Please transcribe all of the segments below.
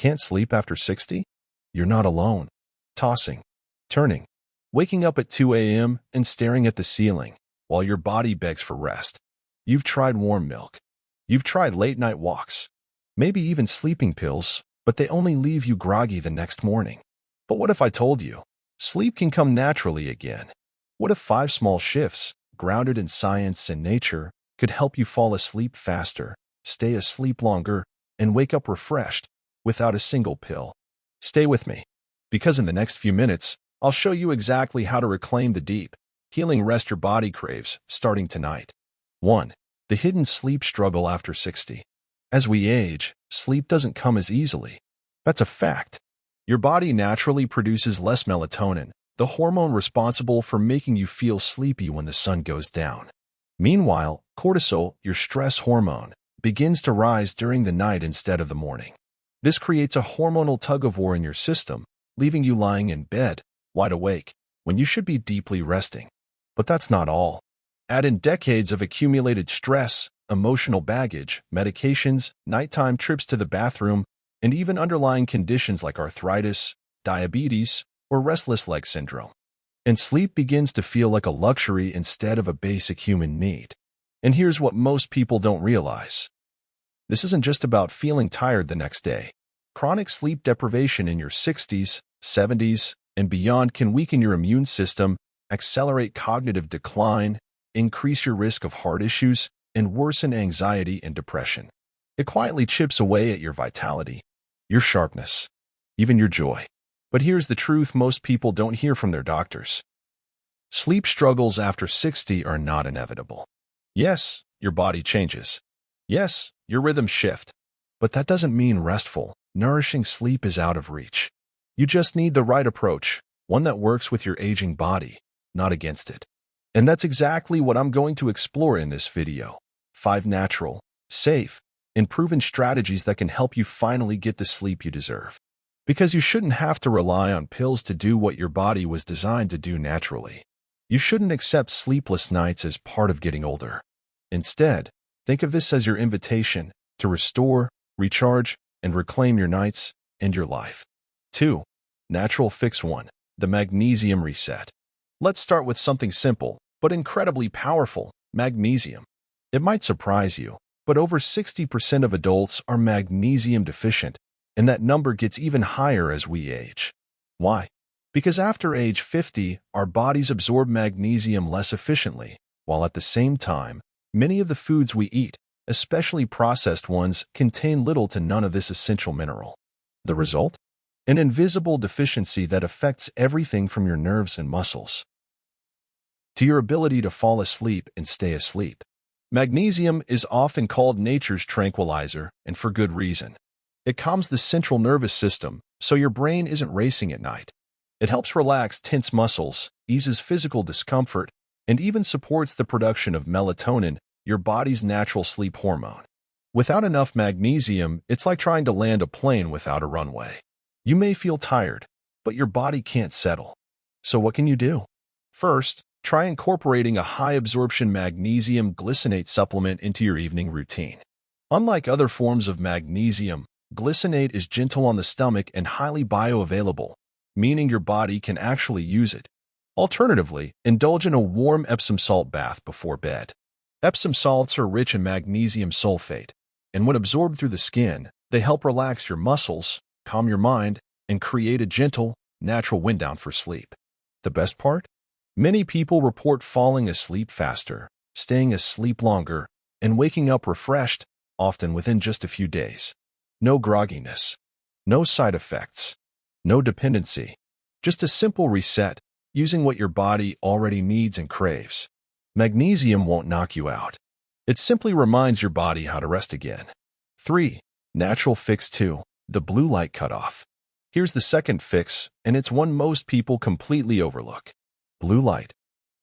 Can't sleep after 60? You're not alone. Tossing, turning, waking up at 2 a.m. and staring at the ceiling while your body begs for rest. You've tried warm milk. You've tried late-night walks. Maybe even sleeping pills, but they only leave you groggy the next morning. But what if I told you sleep can come naturally again? What if 5 small shifts, grounded in science and nature, could help you fall asleep faster, stay asleep longer, and wake up refreshed without a single pill? Stay with me, because in the next few minutes, I'll show you exactly how to reclaim the deep, healing rest your body craves starting tonight. 1. The hidden sleep struggle after 60. As we age, sleep doesn't come as easily. That's a fact. Your body naturally produces less melatonin, the hormone responsible for making you feel sleepy when the sun goes down. Meanwhile, cortisol, your stress hormone, begins to rise during the night instead of the morning. This creates a hormonal tug-of-war in your system, leaving you lying in bed, wide awake, when you should be deeply resting. But that's not all. Add in decades of accumulated stress, emotional baggage, medications, nighttime trips to the bathroom, and even underlying conditions like arthritis, diabetes, or restless leg syndrome. And sleep begins to feel like a luxury instead of a basic human need. And here's what most people don't realize. This isn't just about feeling tired the next day. Chronic sleep deprivation in your 60s, 70s, and beyond can weaken your immune system, accelerate cognitive decline, increase your risk of heart issues, and worsen anxiety and depression. It quietly chips away at your vitality, your sharpness, even your joy. But here's the truth most people don't hear from their doctors. Sleep struggles after 60 are not inevitable. Yes, your body changes. Yes, your rhythms shift. But that doesn't mean restful, nourishing sleep is out of reach. You just need the right approach, one that works with your aging body, not against it. And that's exactly what I'm going to explore in this video. 5 natural, safe, and proven strategies that can help you finally get the sleep you deserve. Because you shouldn't have to rely on pills to do what your body was designed to do naturally. You shouldn't accept sleepless nights as part of getting older. Instead, think of this as your invitation to restore, recharge, and reclaim your nights and your life. 2. Natural Fix 1. The Magnesium Reset. Let's start with something simple, but incredibly powerful: magnesium. It might surprise you, but over 60% of adults are magnesium deficient, and that number gets even higher as we age. Why? Because after age 50, our bodies absorb magnesium less efficiently, while at the same time, many of the foods we eat, especially processed ones, contain little to none of this essential mineral. The result? An invisible deficiency that affects everything from your nerves and muscles to your ability to fall asleep and stay asleep. Magnesium is often called nature's tranquilizer, and for good reason. It calms the central nervous system, so your brain isn't racing at night. It helps relax tense muscles, eases physical discomfort, and even supports the production of melatonin, your body's natural sleep hormone. Without enough magnesium, it's like trying to land a plane without a runway. You may feel tired, but your body can't settle. So what can you do? First, try incorporating a high-absorption magnesium glycinate supplement into your evening routine. Unlike other forms of magnesium, glycinate is gentle on the stomach and highly bioavailable, meaning your body can actually use it. Alternatively, indulge in a warm Epsom salt bath before bed. Epsom salts are rich in magnesium sulfate, and when absorbed through the skin, they help relax your muscles, calm your mind, and create a gentle, natural wind down for sleep. The best part? Many people report falling asleep faster, staying asleep longer, and waking up refreshed, often within just a few days. No grogginess, no side effects, no dependency, just a simple reset, using what your body already needs and craves. Magnesium won't knock you out. It simply reminds your body how to rest again. 3. Natural Fix 2. The Blue Light Cutoff. Here's the second fix, and it's one most people completely overlook. Blue light.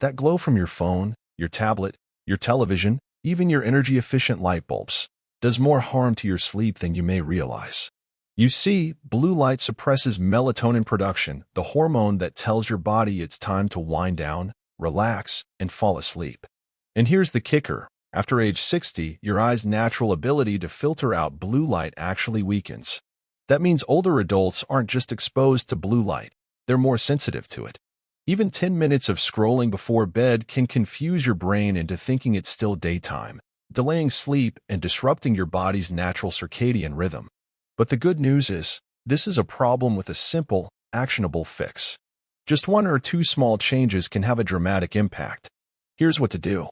That glow from your phone, your tablet, your television, even your energy-efficient light bulbs, does more harm to your sleep than you may realize. You see, blue light suppresses melatonin production, the hormone that tells your body it's time to wind down, relax, and fall asleep. And here's the kicker. After age 60, your eye's natural ability to filter out blue light actually weakens. That means older adults aren't just exposed to blue light, they're more sensitive to it. Even 10 minutes of scrolling before bed can confuse your brain into thinking it's still daytime, delaying sleep and disrupting your body's natural circadian rhythm. But the good news is, this is a problem with a simple, actionable fix. Just one or two small changes can have a dramatic impact. Here's what to do.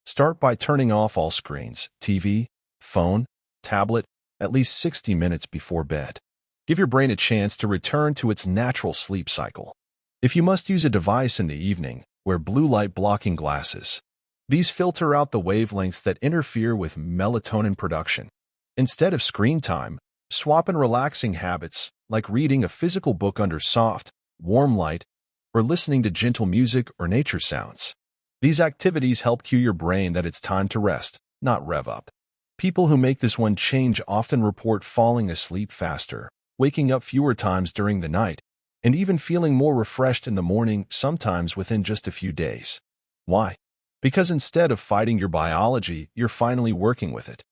Start by turning off all screens, TV, phone, tablet, at least 60 minutes before bed. Give your brain a chance to return to its natural sleep cycle. If you must use a device in the evening, wear blue light blocking glasses. These filter out the wavelengths that interfere with melatonin production. Instead of screen time, swap in relaxing habits like reading a physical book under soft, warm light, or listening to gentle music or nature sounds. These activities help cue your brain that it's time to rest, not rev up. People who make this one change often report falling asleep faster, waking up fewer times during the night, and even feeling more refreshed in the morning, sometimes within just a few days. Why? Because instead of fighting your biology, you're finally working with it.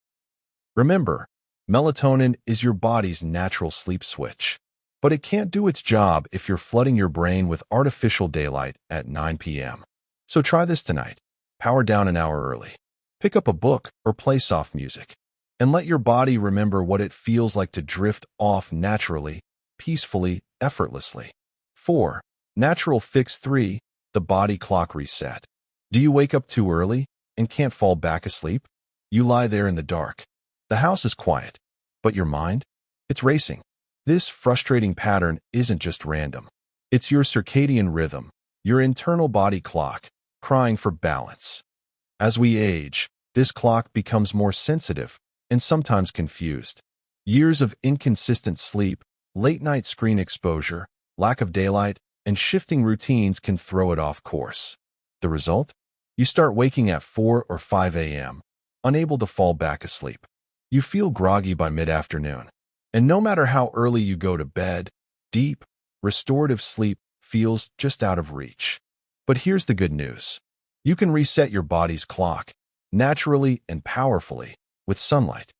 Remember, melatonin is your body's natural sleep switch, but it can't do its job if you're flooding your brain with artificial daylight at 9 p.m. So try this tonight. Power down an hour early. Pick up a book or play soft music, and let your body remember what it feels like to drift off naturally, peacefully, effortlessly. 4. Natural fix 3. The body clock reset. Do you wake up too early and can't fall back asleep? You lie there in the dark. The house is quiet, but your mind? It's racing. This frustrating pattern isn't just random. It's your circadian rhythm, your internal body clock, crying for balance. As we age, this clock becomes more sensitive and sometimes confused. Years of inconsistent sleep, late-night screen exposure, lack of daylight, and shifting routines can throw it off course. The result? You start waking at 4 or 5 a.m., unable to fall back asleep. You feel groggy by mid-afternoon. And no matter how early you go to bed, deep, restorative sleep feels just out of reach. But here's the good news. You can reset your body's clock, naturally and powerfully, with sunlight.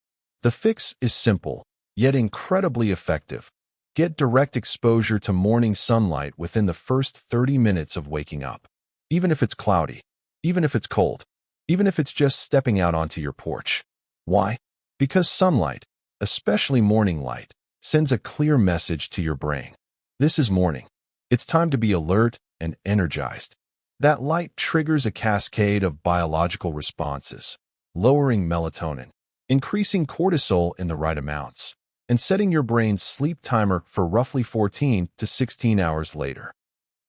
The fix is simple, yet incredibly effective. Get direct exposure to morning sunlight within the first 30 minutes of waking up. Even if it's cloudy, even if it's cold, even if it's just stepping out onto your porch. Why? Because sunlight, especially morning light, sends a clear message to your brain. This is morning. It's time to be alert and energized. That light triggers a cascade of biological responses, lowering melatonin, increasing cortisol in the right amounts, and setting your brain's sleep timer for roughly 14 to 16 hours later.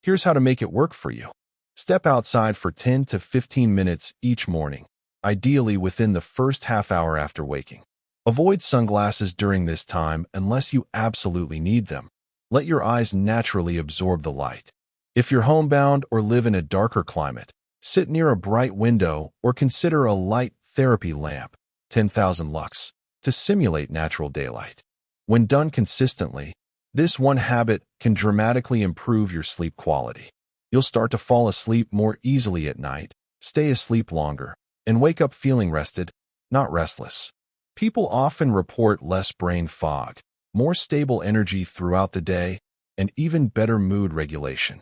Here's how to make it work for you. Step outside for 10 to 15 minutes each morning, ideally within the first half hour after waking. Avoid sunglasses during this time unless you absolutely need them. Let your eyes naturally absorb the light. If you're homebound or live in a darker climate, sit near a bright window or consider a light therapy lamp, 10,000 lux, to simulate natural daylight. When done consistently, this one habit can dramatically improve your sleep quality. You'll start to fall asleep more easily at night, stay asleep longer, and wake up feeling rested, not restless. People often report less brain fog, more stable energy throughout the day, and even better mood regulation.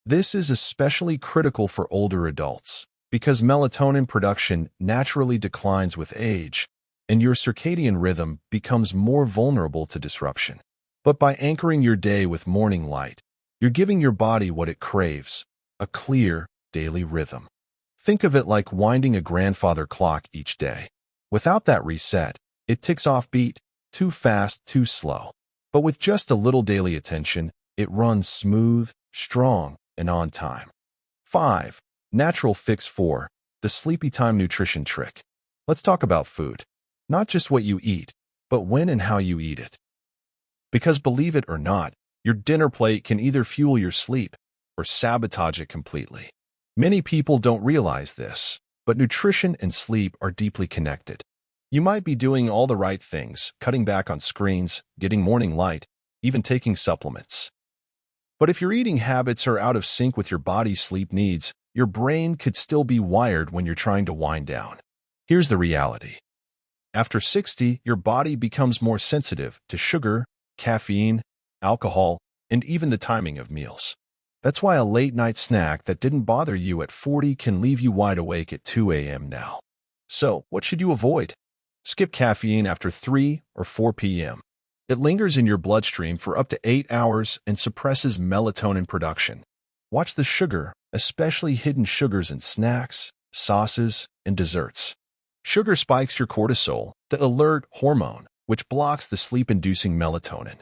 This is especially critical for older adults because melatonin production naturally declines with age, and your circadian rhythm becomes more vulnerable to disruption. But by anchoring your day with morning light, you're giving your body what it craves, a clear, daily rhythm. Think of it like winding a grandfather clock each day. Without that reset, it ticks off beat, too fast, too slow. But with just a little daily attention, it runs smooth, strong, and on time. 5. Natural fix 4. The sleepy time nutrition trick. Let's talk about food. Not just what you eat, but when and how you eat it. Because believe it or not, your dinner plate can either fuel your sleep or sabotage it completely. Many people don't realize this, but nutrition and sleep are deeply connected. You might be doing all the right things, cutting back on screens, getting morning light, even taking supplements. But if your eating habits are out of sync with your body's sleep needs, your brain could still be wired when you're trying to wind down. Here's the reality. After 60, your body becomes more sensitive to sugar, caffeine, alcohol, and even the timing of meals. That's why a late-night snack that didn't bother you at 40 can leave you wide awake at 2 a.m. now. So, what should you avoid? Skip caffeine after 3 or 4 p.m. It lingers in your bloodstream for up to 8 hours and suppresses melatonin production. Watch the sugar, especially hidden sugars in snacks, sauces, and desserts. Sugar spikes your cortisol, the alert hormone, which blocks the sleep-inducing melatonin.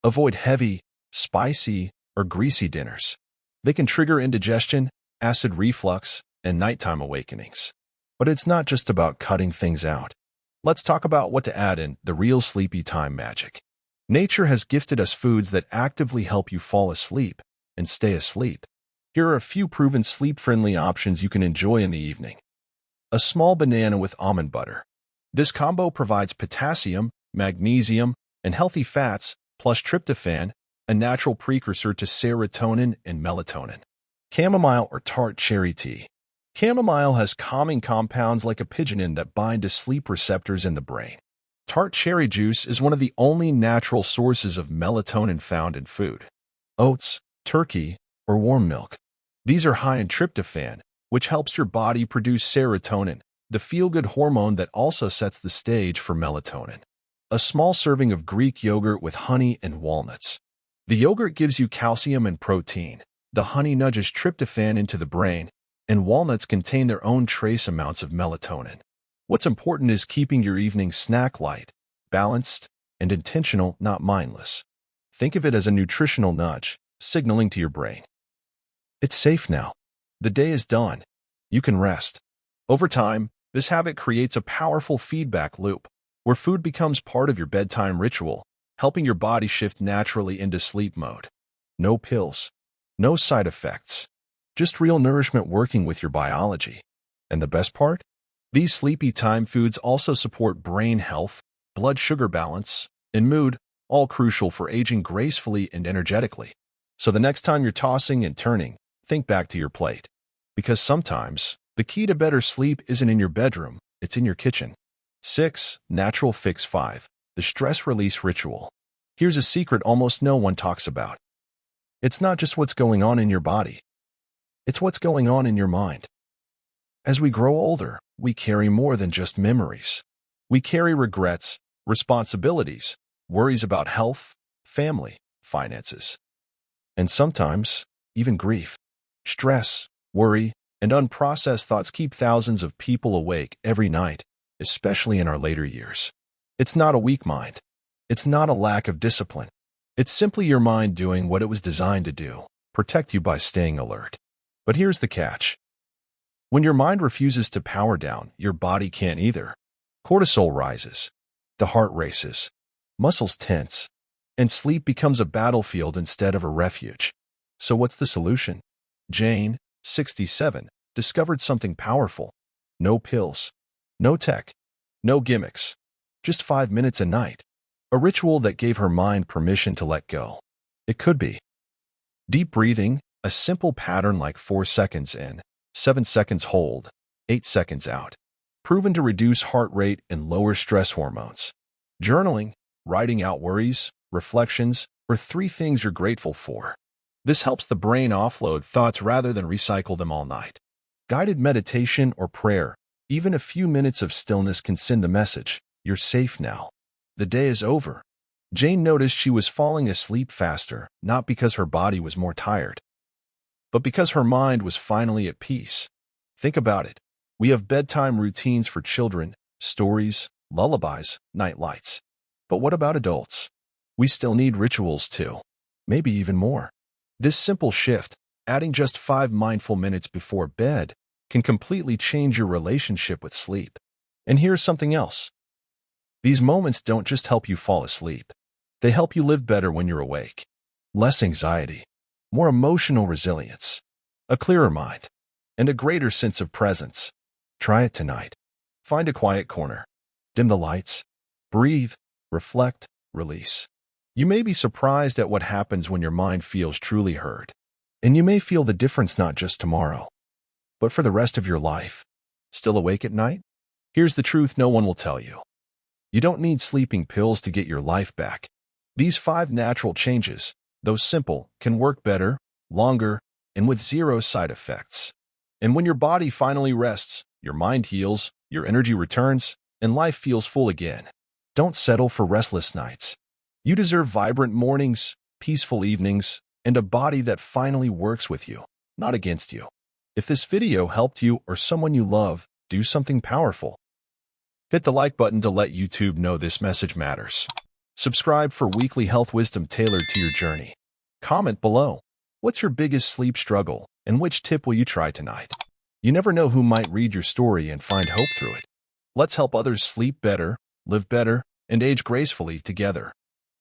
Avoid heavy, spicy, or greasy dinners. They can trigger indigestion, acid reflux, and nighttime awakenings. But it's not just about cutting things out. Let's talk about what to add in the real sleepy time magic. Nature has gifted us foods that actively help you fall asleep and stay asleep. Here are a few proven sleep-friendly options you can enjoy in the evening. A small banana with almond butter. This combo provides potassium, magnesium, and healthy fats, plus tryptophan, a natural precursor to serotonin and melatonin. Chamomile or tart cherry tea. Chamomile has calming compounds like apigenin that bind to sleep receptors in the brain. Tart cherry juice is one of the only natural sources of melatonin found in food. Oats, turkey, or warm milk. These are high in tryptophan, which helps your body produce serotonin, the feel-good hormone that also sets the stage for melatonin. A small serving of Greek yogurt with honey and walnuts. The yogurt gives you calcium and protein. The honey nudges tryptophan into the brain, and walnuts contain their own trace amounts of melatonin. What's important is keeping your evening snack light, balanced, and intentional, not mindless. Think of it as a nutritional nudge, signaling to your brain. It's safe now. The day is done. You can rest. Over time, this habit creates a powerful feedback loop, where food becomes part of your bedtime ritual, helping your body shift naturally into sleep mode. No pills. No side effects. Just real nourishment working with your biology. And the best part? These sleepy time foods also support brain health, blood sugar balance, and mood, all crucial for aging gracefully and energetically. So the next time you're tossing and turning, think back to your plate. Because sometimes, the key to better sleep isn't in your bedroom, it's in your kitchen. 6. Natural Fix 5. The Stress Release Ritual. Here's a secret almost no one talks about. It's not just what's going on in your body. It's what's going on in your mind. As we grow older, we carry more than just memories. We carry regrets, responsibilities, worries about health, family, finances, and sometimes even grief. Stress, worry, and unprocessed thoughts keep thousands of people awake every night, especially in our later years. It's not a weak mind. It's not a lack of discipline. It's simply your mind doing what it was designed to do, protect you by staying alert. But here's the catch. When your mind refuses to power down, your body can't either. Cortisol rises, the heart races, muscles tense, and sleep becomes a battlefield instead of a refuge. So what's the solution? Jane, 67, discovered something powerful. No pills, no tech, no gimmicks, just 5 minutes a night. A ritual that gave her mind permission to let go. It could be deep breathing, a simple pattern like 4 seconds in, 7 seconds hold, 8 seconds out, proven to reduce heart rate and lower stress hormones. Journaling, writing out worries, reflections, or 3 things you're grateful for. This helps the brain offload thoughts rather than recycle them all night. Guided meditation or prayer, even a few minutes of stillness can send the message, you're safe now. The day is over. Jane noticed she was falling asleep faster, not because her body was more tired, but because her mind was finally at peace. Think about it. We have bedtime routines for children, stories, lullabies, night lights. But what about adults? We still need rituals too. Maybe even more. This simple shift, adding just 5 mindful minutes before bed, can completely change your relationship with sleep. And here's something else. These moments don't just help you fall asleep. They help you live better when you're awake. Less anxiety, more emotional resilience, a clearer mind, and a greater sense of presence. Try it tonight. Find a quiet corner. Dim the lights. Breathe, reflect, release. You may be surprised at what happens when your mind feels truly heard. And you may feel the difference not just tomorrow, but for the rest of your life. Still awake at night? Here's the truth no one will tell you. You don't need sleeping pills to get your life back. These 5 natural changes, though simple, can work better, longer, and with zero side effects. And when your body finally rests, your mind heals, your energy returns, and life feels full again. Don't settle for restless nights. You deserve vibrant mornings, peaceful evenings, and a body that finally works with you, not against you. If this video helped you or someone you love, do something powerful. Hit the like button to let YouTube know this message matters. Subscribe for weekly health wisdom tailored to your journey. Comment below. What's your biggest sleep struggle, and which tip will you try tonight? You never know who might read your story and find hope through it. Let's help others sleep better, live better, and age gracefully together.